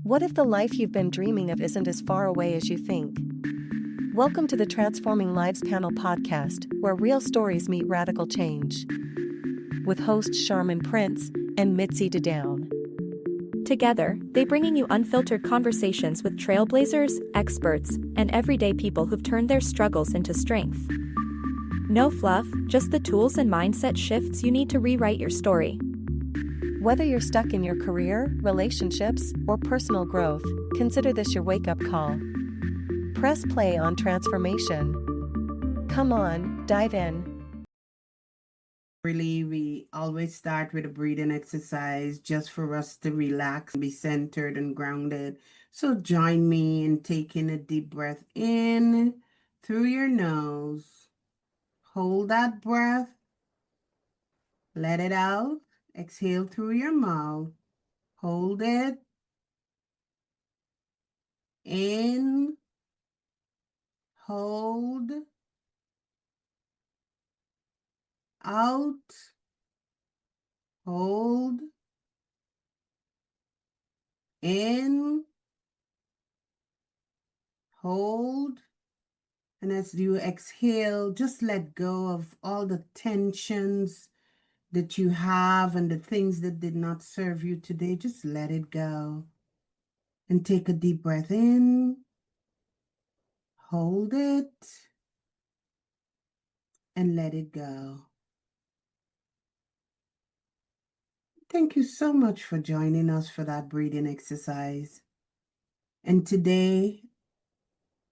What if the life you've been dreaming of isn't as far away as you think? Welcome to the Transforming Lives Panel podcast, where real stories meet radical change. With hosts Charmin Prince and Mitzi DeDown. Together, they bringing you unfiltered conversations with trailblazers, experts, and everyday people who've turned their struggles into strength. No fluff, just the tools and mindset shifts you need to rewrite your story. Whether you're stuck in your career, relationships, or personal growth, consider this your wake-up call. Press play on transformation. Come on, dive in. We always start with a breathing exercise just for us to relax and be centered and grounded. So join me in taking a deep breath in through your nose. Hold that breath. Let it out. Exhale through your mouth. Hold it. In. Hold. Out. Hold. In. Hold. And as you exhale, just let go of all the tensions that you have and the things that did not serve you today. Just let it go. And take a deep breath in. Hold it. And let it go. Thank you so much for joining us for that breathing exercise. And today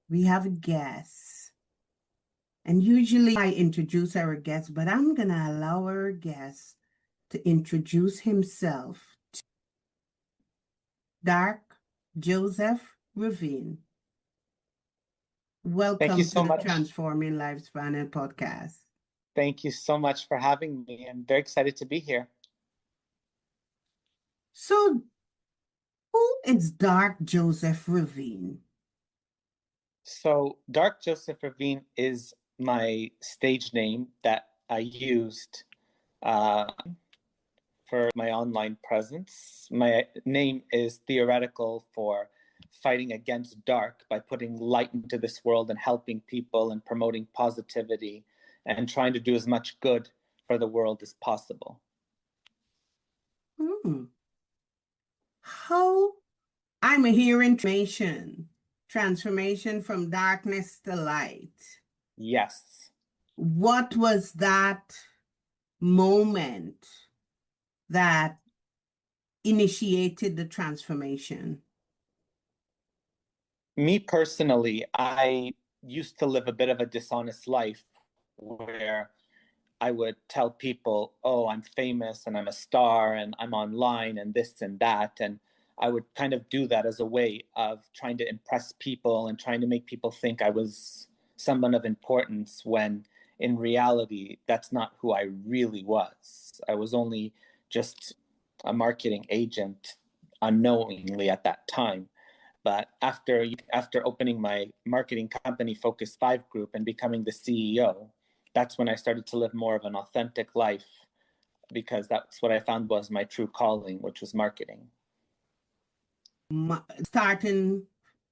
we have a guest. And usually I introduce our guest, but I'm going to allow our guest to introduce himself. Dark Joseph Ravine. Welcome Thank you to so the much. Transforming Lives Panel podcast. Thank you so much for having me. I'm very excited to be here. So, who is Dark Joseph Ravine? So, Dark Joseph Ravine is my stage name that I used for my online presence. My name is theoretical for fighting against dark by putting light into this world and helping people and promoting positivity and trying to do as much good for the world as possible. How I'm hearing transformation from darkness to light. Yes. What was that moment that initiated the transformation? Me personally, I used to live a bit of a dishonest life where I would tell people, oh, I'm famous and I'm a star and I'm online and this and that. And I would kind of do that as a way of trying to impress people and trying to make people think I was someone of importance, when in reality, that's not who I really was. I was only just a marketing agent unknowingly at that time. But after opening my marketing company, Focus 5 Group, and becoming the CEO, that's when I started to live more of an authentic life, because that's what I found was my true calling, which was marketing. Starting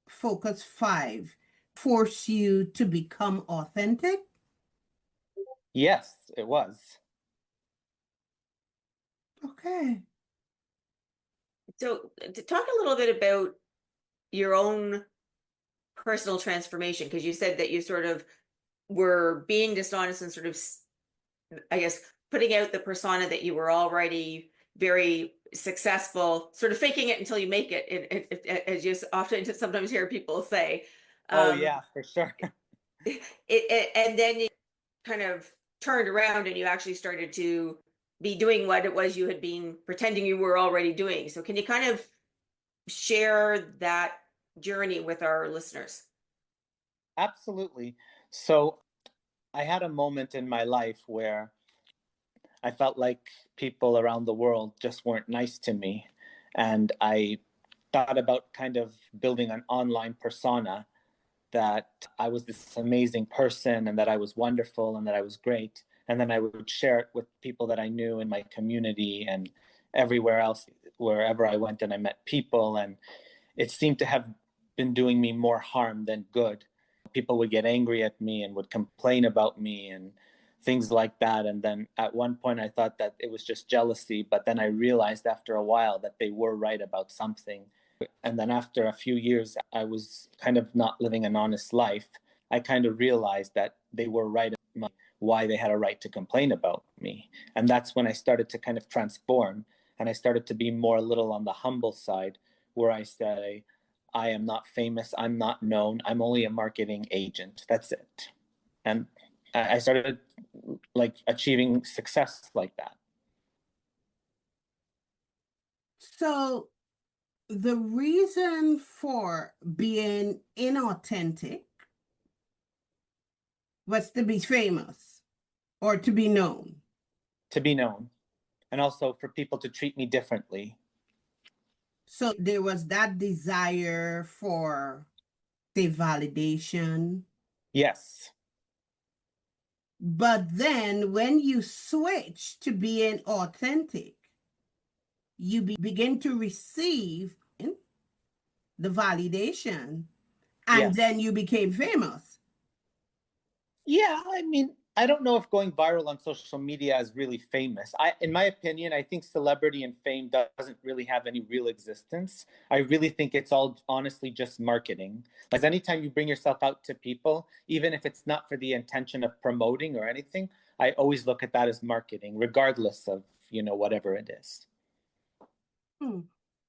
Focus 5 forced you to become authentic? Yes, it was. Okay. So to talk a little bit about your own personal transformation, because you said that you sort of were being dishonest and sort of, I guess, putting out the persona that you were already very successful, sort of faking it until you make it, as you often sometimes hear people say. Oh, yeah, for sure. And then you kind of turned around and you actually started to be doing what it was you had been pretending you were already doing. So can you kind of share that journey with our listeners? Absolutely. So I had a moment in my life where I felt like people around the world just weren't nice to me. And I thought about kind of building an online persona that I was this amazing person and that I was wonderful and that I was great. And then I would share it with people that I knew in my community and everywhere else, wherever I went and I met people. And it seemed to have been doing me more harm than good. People would get angry at me and would complain about me and things like that. And then at one point I thought that it was just jealousy, but then I realized after a while that they were right about something. And then after a few years, I was kind of not living an honest life. I kind of realized that they were right about why they had a right to complain about me. And that's when I started to kind of transform, and I started to be more a little on the humble side, where I say, I am not famous, I'm not known, I'm only a marketing agent. That's it. And I started like achieving success like that. So the reason for being inauthentic was to be famous or to be known. To be known, and also for people to treat me differently. So there was that desire for, say, validation. Yes. But then when you switch to being authentic, you begin to receive the validation, and Yes. then you became famous. Yeah, I mean, I don't know if going viral on social media is really famous. In my opinion, I think celebrity and fame doesn't really have any real existence. I really think it's all honestly just marketing. Like anytime you bring yourself out to people, even if it's not for the intention of promoting or anything, I always look at that as marketing, regardless of, whatever it is.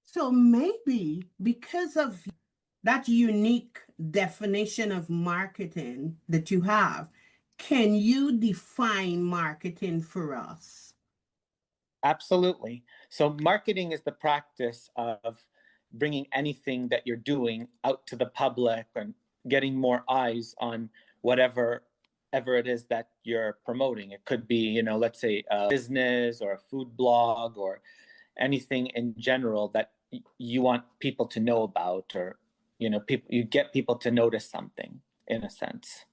So maybe because of that unique definition of marketing that you have, can you define marketing for us? Absolutely. So marketing is the practice of bringing anything that you're doing out to the public and getting more eyes on whatever it is that you're promoting. It could be, let's say a business or a food blog or anything in general that you want people to know about, or you get people to notice something in a sense.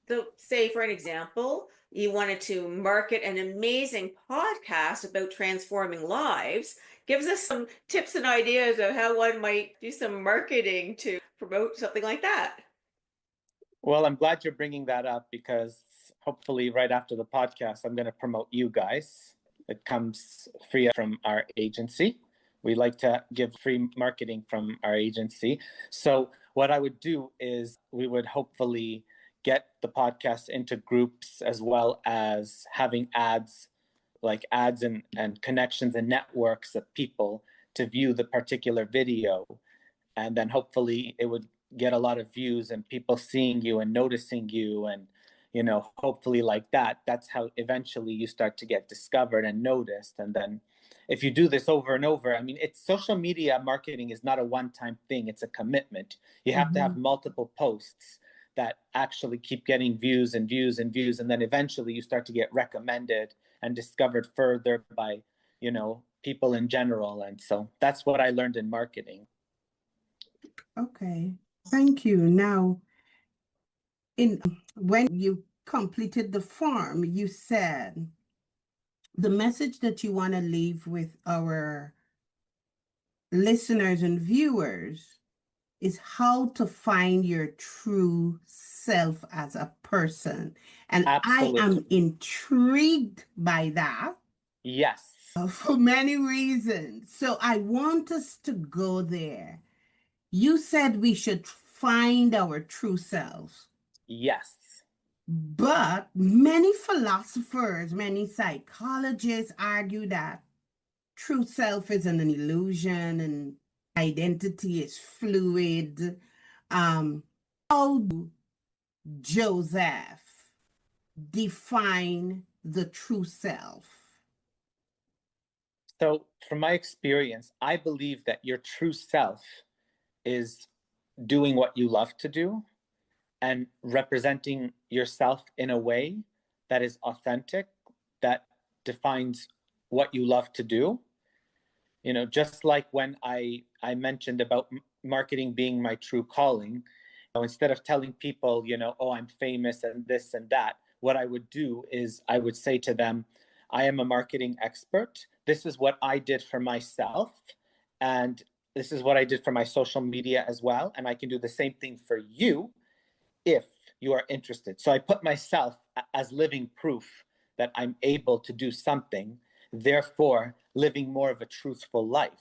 So, say for an example, you wanted to market an amazing podcast about transforming lives. Gives us some tips and ideas of how one might do some marketing to promote something like that. Well, I'm glad you're bringing that up, because hopefully right after the podcast, I'm going to promote you guys. It comes free from our agency. We like to give free marketing from our agency. So what I would do is we would hopefully get the podcast into groups, as well as having ads, like ads and connections and networks of people to view the particular video. And then hopefully it would get a lot of views and people seeing you and noticing you, and hopefully like that's how eventually you start to get discovered and noticed. And then if you do this over and over, I mean, it's social media marketing is not a one-time thing, it's a commitment. You have to have multiple posts that actually keep getting views and views and views, and then eventually you start to get recommended and discovered further by people in general. And so that's what I learned in marketing. Okay, thank you. Now, when you completed the form, you said the message that you want to leave with our listeners and viewers is how to find your true self as a person. And Absolutely. I am intrigued by that. Yes. For many reasons. So I want us to go there. You said we should find our true selves. Yes. But many philosophers, many psychologists argue that true self is an illusion and identity is fluid. How do Joseph define the true self? So, from my experience, I believe that your true self is doing what you love to do and representing yourself in a way that is authentic, that defines what you love to do. Just like when I mentioned about marketing being my true calling, instead of telling people, oh, I'm famous and this and that, what I would do is I would say to them, I am a marketing expert. This is what I did for myself. And this is what I did for my social media as well. And I can do the same thing for you if you are interested. So I put myself as living proof that I'm able to do something, therefore living more of a truthful life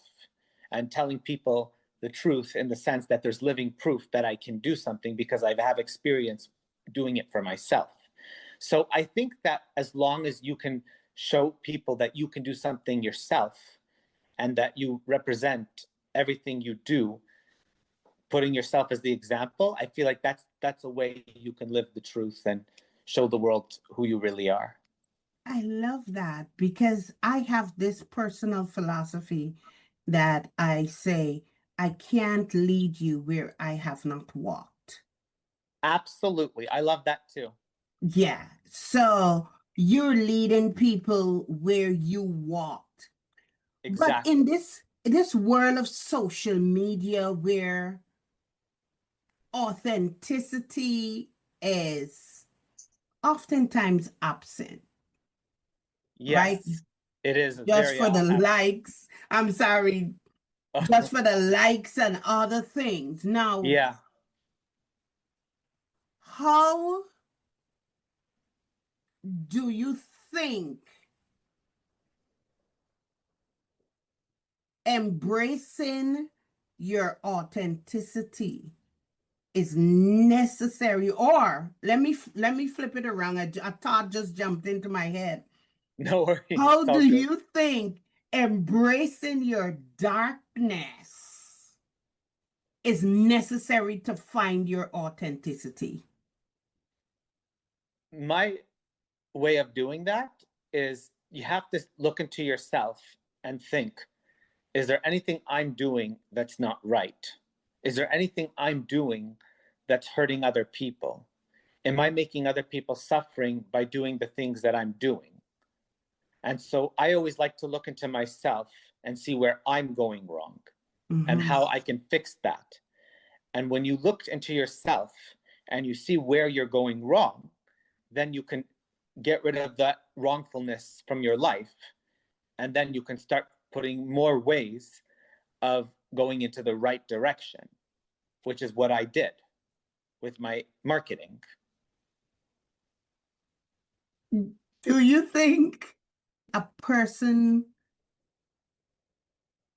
and telling people the truth in the sense that there's living proof that I can do something because I have experience doing it for myself. So I think that as long as you can show people that you can do something yourself and that you represent everything you do, putting yourself as the example, I feel like that's a way you can live the truth and show the world who you really are. I love that because I have this personal philosophy that I say, I can't lead you where I have not walked. Absolutely. I love that too. Yeah. So you're leading people where you walked. But in Exactly. this world of social media where authenticity is oftentimes absent, right? Yes, it is Just very for the absent. likes. I'm sorry, just for the likes and other things. Now, Yeah. how do you think embracing your authenticity is necessary? Or let me flip it around. A thought just jumped into my head. No worries. How It's do all good. you think embracing your darkness is necessary to find your authenticity? My way of doing that is you have to look into yourself and think, is there anything I'm doing that's not right? Is there anything I'm doing that's hurting other people? Am I making other people suffering by doing the things that I'm doing? And so I always like to look into myself and see where I'm going wrong and Mhm. how I can fix that. And when you look into yourself and you see where you're going wrong, then you can get rid of that wrongfulness from your life. And then you can start putting more ways of going into the right direction, which is what I did with my marketing. Do you think a person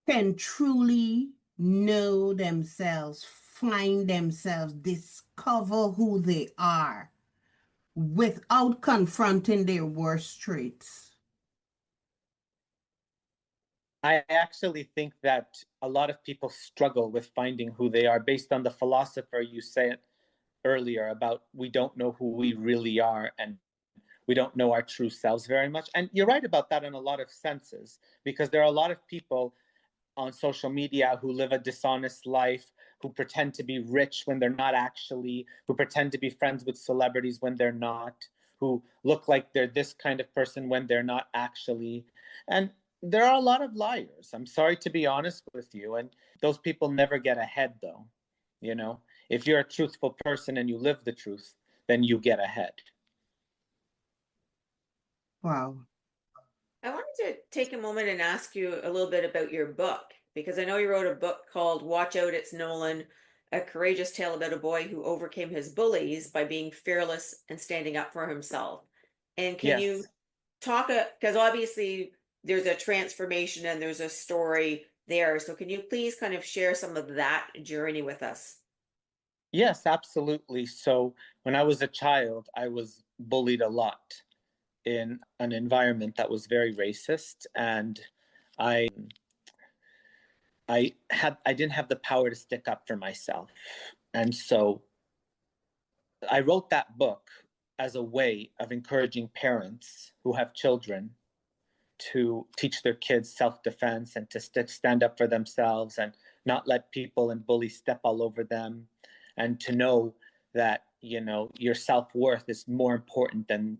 can truly know themselves, find themselves, discover who they are without confronting their worst traits? I actually think that a lot of people struggle with finding who they are based on the philosopher you said earlier about we don't know who we really are and we don't know our true selves very much. And you're right about that in a lot of senses, because there are a lot of people on social media who live a dishonest life, who pretend to be rich when they're not actually, who pretend to be friends with celebrities when they're not, who look like they're this kind of person when they're not actually. And there are a lot of liars. I'm sorry to be honest with you. And those people never get ahead, though. You know, if you're a truthful person and you live the truth, then you get ahead. Wow. I wanted to take a moment and ask you a little bit about your book, because I know you wrote a book called Watch Out, It's Nolan, a courageous tale about a boy who overcame his bullies by being fearless and standing up for himself. And can you Yes. talk, because obviously there's a transformation and there's a story there. So can you please kind of share some of that journey with us? Yes, absolutely. So when I was a child, I was bullied a lot in an environment that was very racist, and I I didn't have the power to stick up for myself. And so I wrote that book as a way of encouraging parents who have children to teach their kids self-defense and to stand up for themselves and not let people and bullies step all over them, and to know that your self-worth is more important than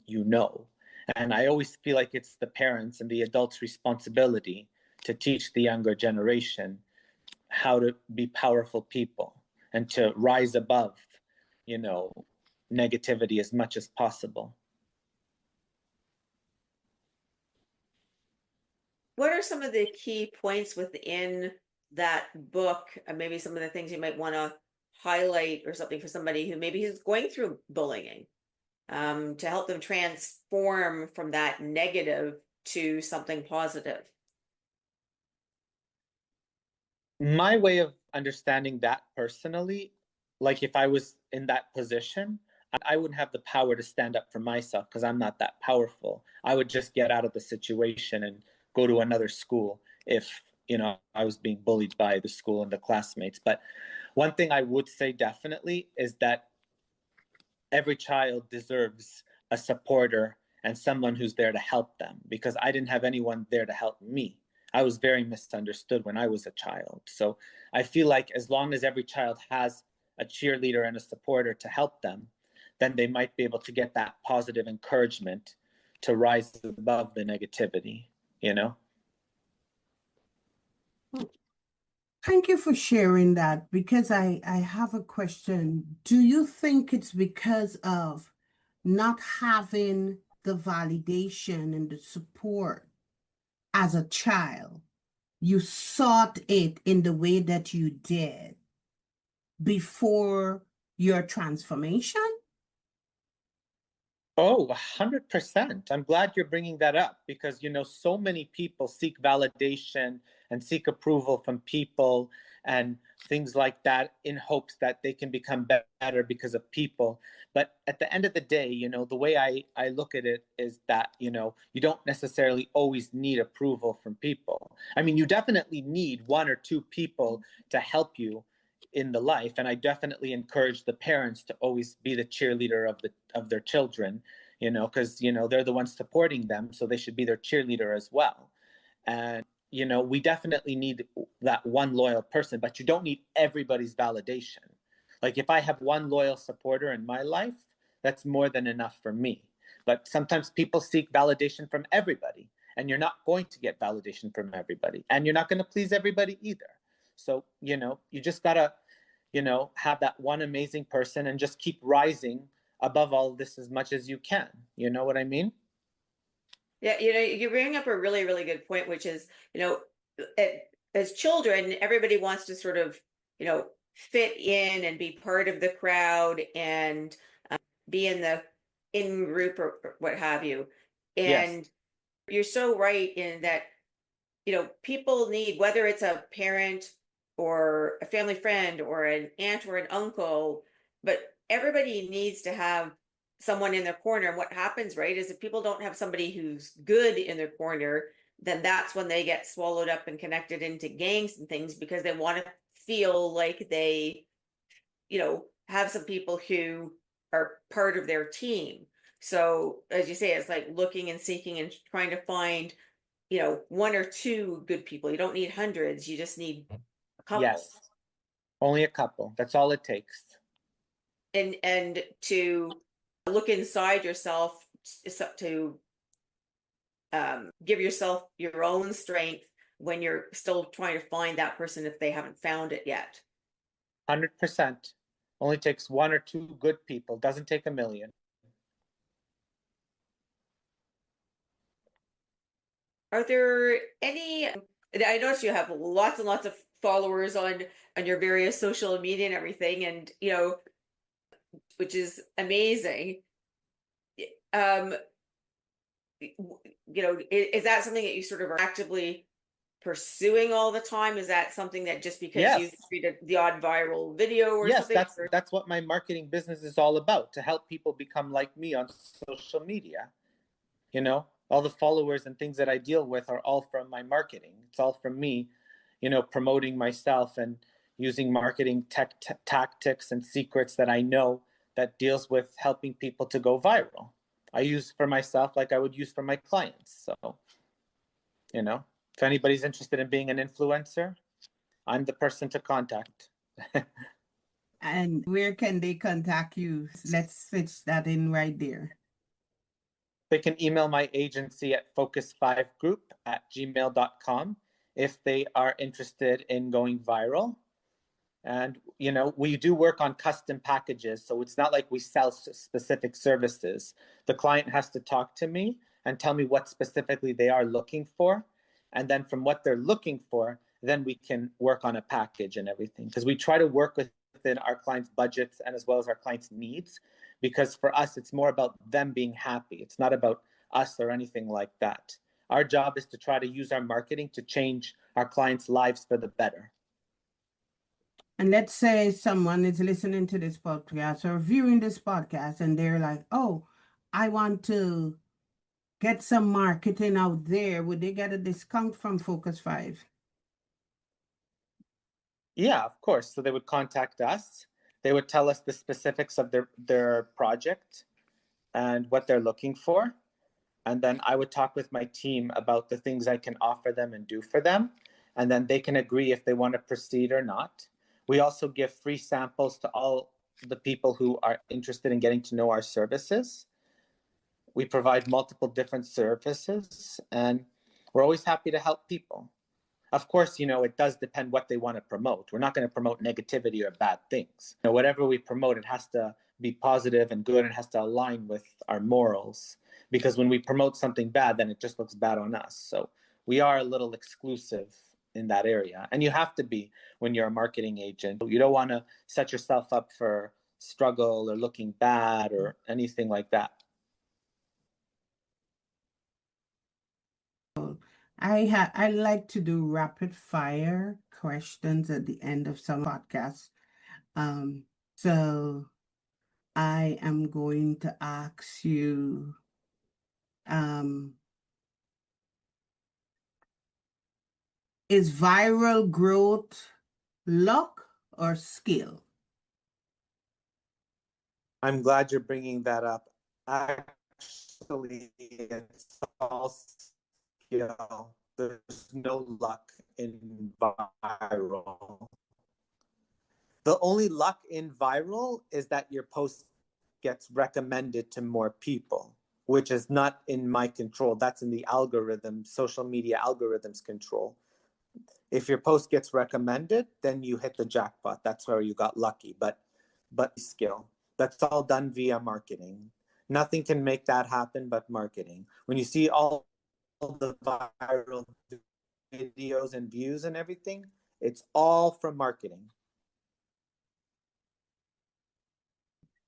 and I always feel like it's the parents and the adults responsibility to teach the younger generation how to be powerful people and to rise above you know negativity as much as possible. What are some of the key points within that book, and maybe some of the things you might want to highlight or something for somebody who maybe is going through bullying, to help them transform from that negative to something positive? My way of understanding that personally, like if I was in that position, I wouldn't have the power to stand up for myself because I'm not that powerful. I would just get out of the situation and go to another school if, I was being bullied by the school and the classmates. But one thing I would say definitely is that every child deserves a supporter and someone who's there to help them, because I didn't have anyone there to help me. I was very misunderstood when I was a child. So I feel like as long as every child has a cheerleader and a supporter to help them, then they might be able to get that positive encouragement to rise above the negativity, you know? Thank you for sharing that, because I have a question. Do you think it's because of not having the validation and the support as a child? You sought it in the way that you did before your transformation? Oh, 100%. I'm glad you're bringing that up because, so many people seek validation and seek approval from people and things like that in hopes that they can become better because of people. But at the end of the day, the way I look at it is that, you don't necessarily always need approval from people. I mean, you definitely need one or two people to help you in the life, and I definitely encourage the parents to always be the cheerleader of their children, because they're the ones supporting them, so they should be their cheerleader as well. And we definitely need that one loyal person, but you don't need everybody's validation. Like if I have one loyal supporter in my life, that's more than enough for me. But sometimes people seek validation from everybody, and you're not going to get validation from everybody, and you're not going to please everybody either. So, you just got to, have that one amazing person and just keep rising above all this as much as you can. You know what I mean? Yeah, you bring up a really, really good point, which is, as children, everybody wants to sort of, fit in and be part of the crowd and be in the in group or what have you. Yes. And you're so right in that, people need, whether it's a parent or a family friend or an aunt or an uncle, but everybody needs to have someone in their corner. And what happens, right, is if people don't have somebody who's good in their corner, then that's when they get swallowed up and connected into gangs and things because they want to feel like they, have some people who are part of their team. So as you say, it's like looking and seeking and trying to find, one or two good people. You don't need hundreds, you just need a couple. Yes. Only a couple. That's all it takes. And to look inside yourself to give yourself your own strength when you're still trying to find that person if they haven't found it yet. 100%. Only takes one or two good people. Doesn't take a million. Are there any, I notice you have lots and lots of followers on your various social media and everything, and which is amazing. Um, is that something that you sort of are actively pursuing all the time? Is that something that just because you Yes. created the odd viral video or Yes, something? that's what my marketing business is all about, to help people become like me on social media. All the followers and things that I deal with are all from my marketing. It's all from me, promoting myself and using marketing tactics and secrets that I know that deals with helping people to go viral. I use for myself like I would use for my clients. So, if anybody's interested in being an influencer, I'm the person to contact. And where can they contact you? Let's switch that in right there. They can email my agency at focus5group@gmail.com if they are interested in going viral. And, we do work on custom packages. So it's not like we sell specific services. The client has to talk to me and tell me what specifically they are looking for. And then from what they're looking for, then we can work on a package and everything. Because we try to work within our clients' budgets and as well as our clients' needs. Because for us, it's more about them being happy. It's not about us or anything like that. Our job is to try to use our marketing to change our clients' lives for the better. And let's say someone is listening to this podcast or viewing this podcast and they're like, oh, I want to get some marketing out there. Would they get a discount from Focus 5? Yeah, of course. So they would contact us. They would tell us the specifics of their project and what they're looking for. And then I would talk with my team about the things I can offer them and do for them. And then they can agree if they want to proceed or not. We also give free samples to all the people who are interested in getting to know our services. We provide multiple different services, and we're always happy to help people. Of course, it does depend what they want to promote. We're not going to promote negativity or bad things. Whatever we promote, it has to be positive and good, and it has to align with our morals. Because when we promote something bad, then it just looks bad on us. So we are a little exclusive in that area. And you have to be when you're a marketing agent. You don't want to set yourself up for struggle or looking bad or anything like that. I like to do rapid fire questions at the end of some podcasts. So I am going to ask you, is viral growth luck or skill? I'm glad you're bringing that up. Actually, it's all skill. There's no luck in viral. The only luck in viral is that your post gets recommended to more people, which is not in my control. That's in the algorithm, social media algorithms control. If your post gets recommended, then you hit the jackpot. That's where you got lucky. But skill. That's all done via marketing. Nothing can make that happen but marketing. When you see all the viral videos and views and everything, it's all from marketing.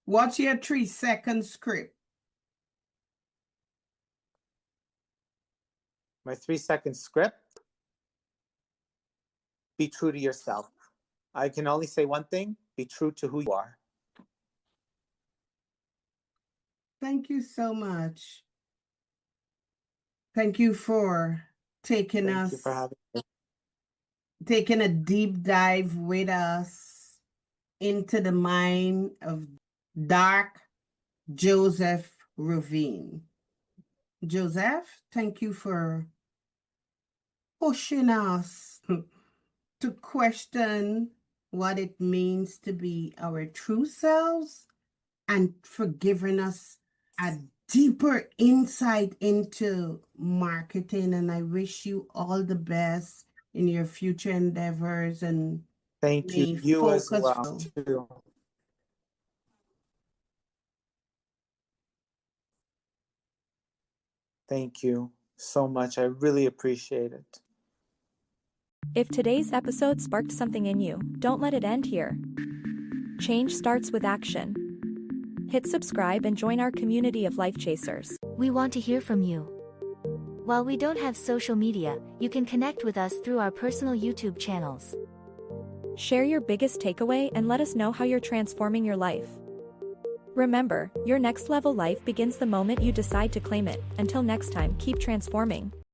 What's your 3-second script? My 3-second script: be true to yourself. I can only say one thing: be true to who you are. Thank you so much. Thank you for taking Thank you for having me. taking a deep dive with us into the mind of Dark Joseph Ravine. Joseph, thank you for pushing us to question what it means to be our true selves and for giving us a deeper insight into marketing. And I wish you all the best in your future endeavors, and Thank you. may You as focus. well, too. Thank you so much. I really appreciate it. If today's episode sparked something in you, don't let it end here. Change starts with action. Hit subscribe and join our community of life chasers. We want to hear from you. While we don't have social media, you can connect with us through our personal YouTube channels. Share your biggest takeaway and let us know how you're transforming your life. Remember, your next level life begins the moment you decide to claim it. Until next time, keep transforming.